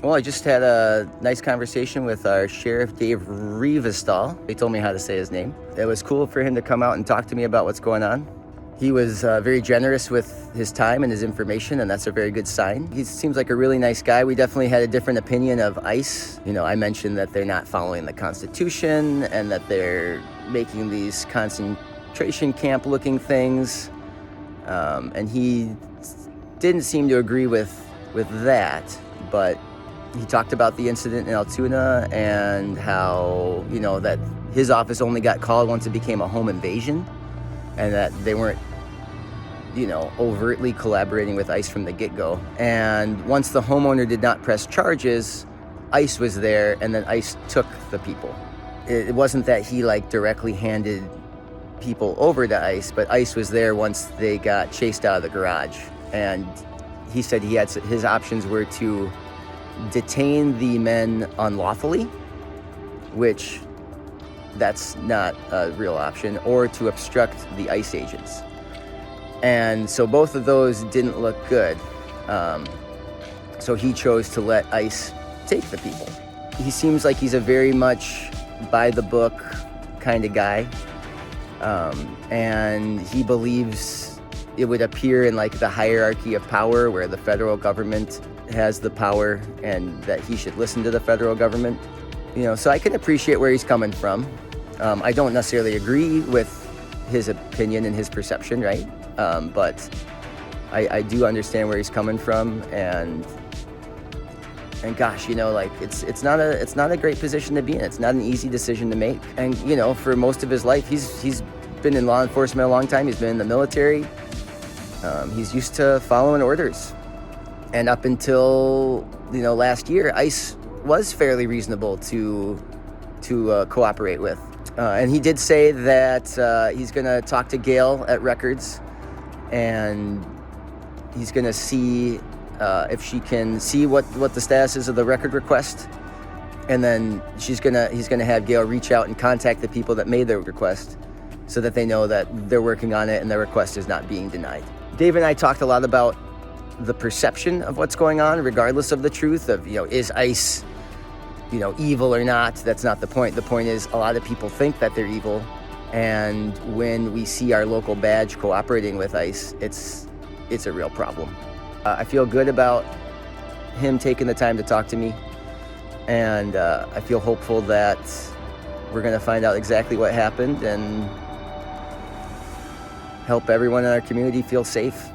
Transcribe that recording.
Well, I just had a nice conversation with our Sheriff, Dave Riewestahl. He told me how to say his name. It was cool for him to come out and talk to me about what's going on. He was very generous with his time and his information, and that's a very good sign. He seems like a really nice guy. We definitely had a different opinion of ICE. You know, I mentioned that they're not following the Constitution and that they're making these concentration camp looking things. And he didn't seem to agree with that, but he talked about the incident in Altoona and how, you know, that his office only got called once it became a home invasion and that they weren't, you know, overtly collaborating with ICE from the get-go. And once the homeowner did not press charges, ICE was there and then ICE took the people. It wasn't that he directly handed people over to ICE, but ICE was there once they got chased out of the garage. And he said his options were to detain the men unlawfully, which that's not a real option, or to obstruct the ICE agents. And so both of those didn't look good. So he chose to let ICE take the people. He seems like he's a very much by the book kind of guy. And he believes it would appear in the hierarchy of power where the federal government has the power and that he should listen to the federal government. You know, so I can appreciate where he's coming from. I don't necessarily agree with his opinion and his perception, right? But I do understand where he's coming from, and gosh, you know, it's not a great position to be in. It's not an easy decision to make. And you know, for most of his life, he's been in law enforcement a long time. He's been in the military. He's used to following orders. And up until, you know, last year, ICE was fairly reasonable to cooperate with. And he did say that he's going to talk to Gail at Records, and he's going to see if she can see what the status is of the record request. And then he's going to have Gail reach out and contact the people that made the request so that they know that they're working on it and their request is not being denied. Dave and I talked a lot about the perception of what's going on, regardless of the truth of, you know, is ICE, you know, evil or not. That's not the point. The point is a lot of people think that they're evil. And when we see our local badge cooperating with ICE, it's a real problem. I feel good about him taking the time to talk to me. And I feel hopeful that we're going to find out exactly what happened and help everyone in our community feel safe.